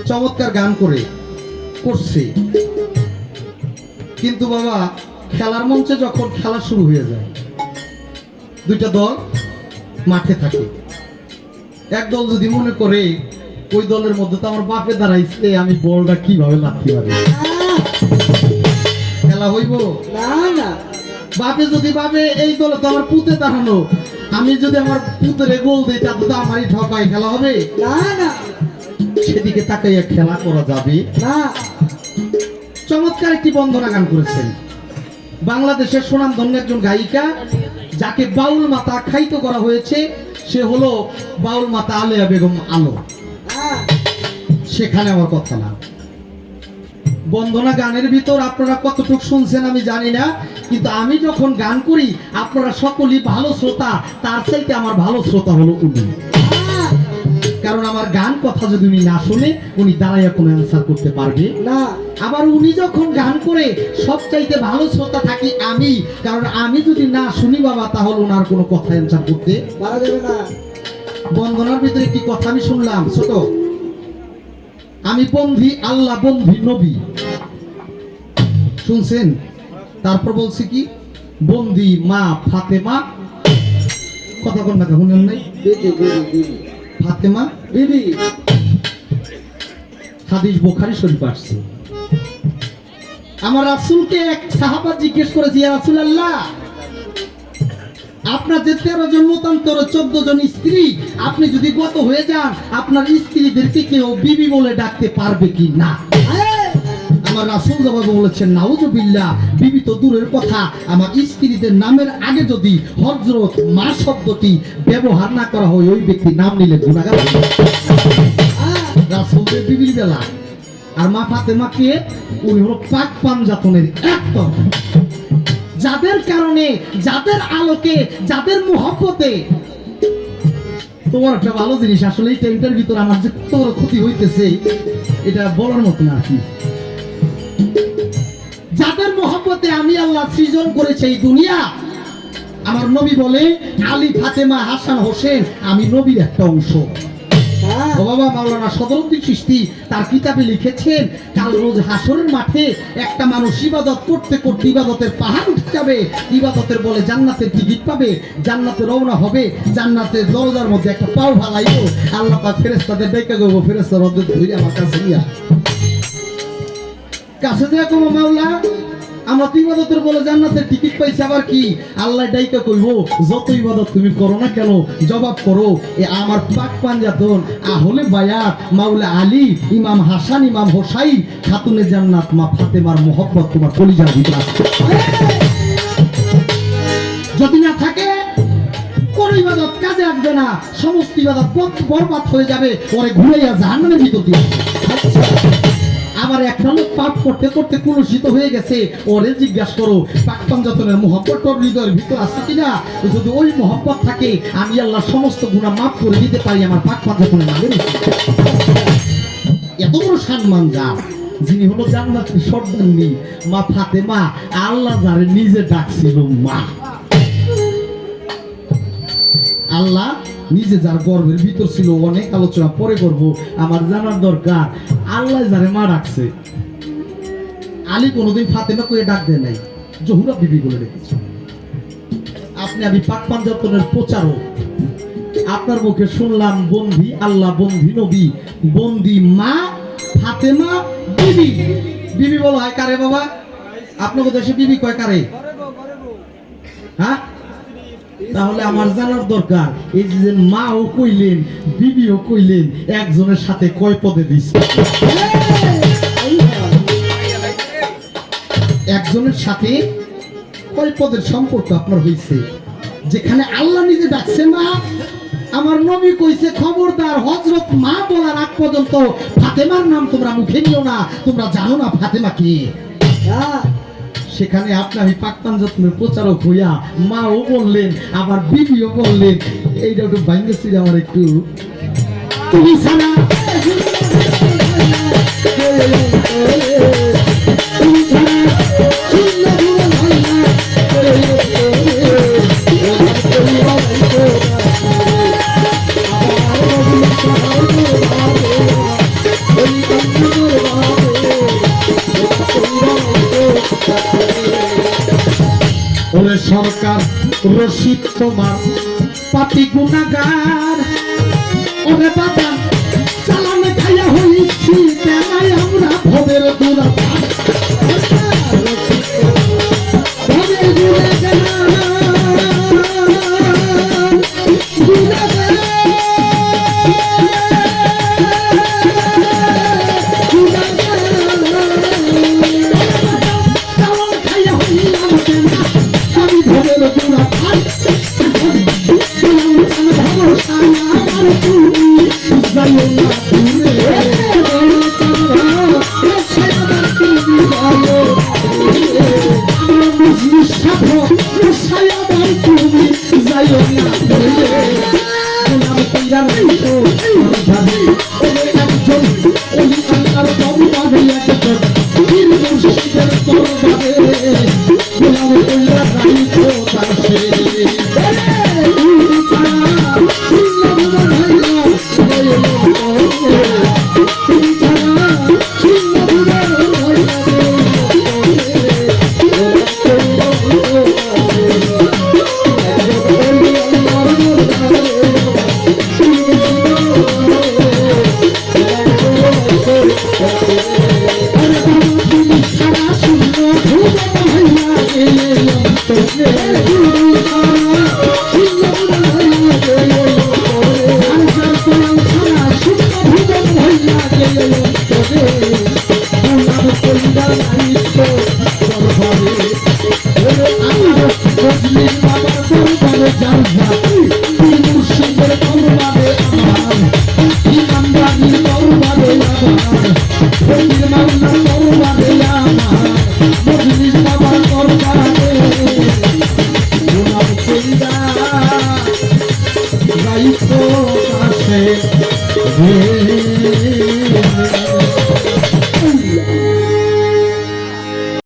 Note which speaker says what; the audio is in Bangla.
Speaker 1: চমৎকার গান করছে, কিন্তু বাবা খেলার মঞ্চে যখন খেলা শুরু হয়ে যায়, দুইটা দল মাঠে থাকে। এক দল যদি মনে করে ওই দলের মধ্যে তো আমার বাপে দাঁড়াইছে, আমি বলটা কিভাবে লাগতে পারি, খেলা হইব না। না, বাপে যদি ভাবে এই দলে তো আমার পুতে দাঁড়ানো, আমি যদি আমার পুতের গোল দিই তাতে তো আমারই ঠকাই, খেলা হবে না। না, সেদিকে তাকাইয়া খেলা করা যাবে না। চমৎকার একটি বন্দনা গান করেছেন বাংলাদেশের সুনামধন্য একজন গায়িকা, যাকে বাউল মাতা আখ্যায়িত করা হয়েছে, সে হলো বাউল মাতা আলেয়া বেগম আলো। সেখানে আমার কথা না। বন্দনা গানের ভিতর আপনারা কতটুকু শুনছেন আমি জানি না, কিন্তু আমি যখন গান করি আপনারা সকলেই ভালো শ্রোতা, তার চাইতে আমার ভালো শ্রোতা হলো উনি। কারণ আমার গান কথা যদি উনি না শুনে উনি দাঁড়াইয়া কোনো অ্যান্সার করতে পারবে না। আবার উনি যখন গান করে সবচাইতে ভালো শ্রোতা থাকি আমি, কারণ আমি যদি না শুনি বাবা তাহলে ওনার কোনো কথা অ্যান্সার করতে পারা যাবে না। বন্দনার ভিতরে একটি কথা আমি শুনলাম, ছোট, আমি বন্ধি আল্লাহ বন্ধি নবী, শুনছেন? তারপর বলছি কি, বন্ধি মা ফাতেমা, কথা কোন না শুনেন নাই, ফাতেমা বিবি, হাদিস বুখারী শরীফ আসছে। আমার রাসূলকে এক সাহাবা জিজ্ঞেস করেছে, ইয়া রাসূলুল্লাহ, আপনার যে 13 জন মতান্তর 14 জন স্ত্রী, আপনি যদি গত হয়ে যান আপনার স্ত্রীদেরকে কেউ বিবি বলে ডাকতে পারবে কি না? আমার রাসূল জবাবে বলেছেন, নাউযুবিল্লাহ, বিবি তো দূরের কথা, আমার স্ত্রীদের নামের আগে যদি হযরত মা শব্দটি ব্যবহার না করা হয় ওই ব্যক্তি নাম নিলে গুনাহগার হবে। রাসূলের বিবির বেলা। আর মা ফাতেমা কে? উনি হলো পাক পাঞ্জাতনের একদম, যাদের কারণে, যাদের আলোকে, যাদের মুহাব্বতে, তোমার একটা ভালো জিনিস আসলে এই টাইমটার ভিতর আমার যে কত বড় ক্ষতি হইতেছে এটা বলার মতো না। কি যাদের মুহাব্বতে আমি আল্লাহ সৃজন করেছে এই দুনিয়া, আমার নবী বলে আলী ফাতেমা হাসান হোসেন আমি নবীর একটা অংশ। ও বাবা, মাওলানা সদরুদ্দীন চিশতি তার কিতাবে লিখেছেন, কাল রোজ হাসরের মাঠে একটা মানুষ ইবাদত করতে করতে ইবাদতের পাহাড় উঠে যাবে, ইবাদতের বলে জান্নাতের টিকিট পাবে, জান্নাতে রওনা হবে, জান্নাতের দরজার মধ্যে একটা পাও ভালাইবো, আল্লাহ পাক ফেরেশতাদের ডেকে কইবো, ফেরেশতারা ওদের ধরে আমার কাছে নিয়া, কাছে যায় কোন মাওলা, আমরা তো ইবাদতের বলে জান্নাতের টিকিট পাইছি, আবার কি আল্লাহ ডাইকা কইবো, যত ইবাদত তুমি করো না কেন জবাব করো, এ আমার পাক পাঞ্জাতন আহলে বায়াত মাওলা আলী, ইমাম হাসান, ইমাম হোসাইন, খাতুনে জান্নাত মা ফাতেমার মোহব্বত তোমার কলিজার ভিতরে আছে। যদি না থাকে কোন ইবাদত কাজে আসবে না, সমস্ত ইবাদত বরবাদ হয়ে যাবে, পরে ঘুরাইয়া জাহান্নামের ভিতর দিয়ে। আবার একটা লোক পাপ করতে করতে কুলুষিত হয়ে গেছে, ওরে জিজ্ঞাসা করো পাক পাঞ্জাতনের মোহব্বত তোর হৃদয়ের ভিতর আছে কিনা, যদি ওই মোহব্বত থাকে আমি আল্লাহ সমস্ত গুনাহ মাফ করে দিতে পারি আমার পাক পাঞ্জাতনের নামে। এত বড় সম্মান যার, যিনি হলো জান্নাতের সর্দারনী মা ফাতেমা, আল্লাহ যারে নিজে ডাকছিল মা, আল্লাহ নিজে যার গর্ভের ভিতর ছিল, অনেক আলোচনা পরে করব, আমার জানার দরকার আল্লাহ যারে মা ডাকছে। আলী কোনোদিন ফাতেমা করে ডাক দেয় নাই, জহুরা বিবি বলে রেখেছে। আপনি আমি পাক পাঞ্জাতনের প্রচারক, আপনার মুখে শুনলাম বন্ধি আল্লাহ বন্ধি নবী, বন্ধি মা ফাতেমা বিবি। বিবি বলা হয় কারে বাবা? আপনাদের দেশে বিবি কয় কারে? হ্যাঁ, তাহলে আমার জানার দরকার এই যে মাও কইলেন বিবিও কইলেন, একজনের সাথে কয় পদে দিচ্ছে? একজনের সাথে কয় পদের সম্পর্ক আপনার হইছে? যেখানে আল্লাহ নিজে ডাকছে মা, আমার নবী কইছে খবরদার হযরত মা বলার আগ পর্যন্ত ফাতেমার নাম তোমরা মুখে নিও না, তোমরা জানো না ফাতেমা কি। সেখানে আপনি আমি পাক পাঞ্জাতনের প্রচারক হইয়া মাও বললেন আবার বিবিও বললেন, এইটা একটু ভাঙ্গে ছিল আমার একটু তুমি ছাড়া রশিদ তোমার পাপি গুনাহগার ওরে বাবা চালান খাইয়া হইছি তেনাই আমরা ভবের দুরাপার ভবের গুনাহগার Hey,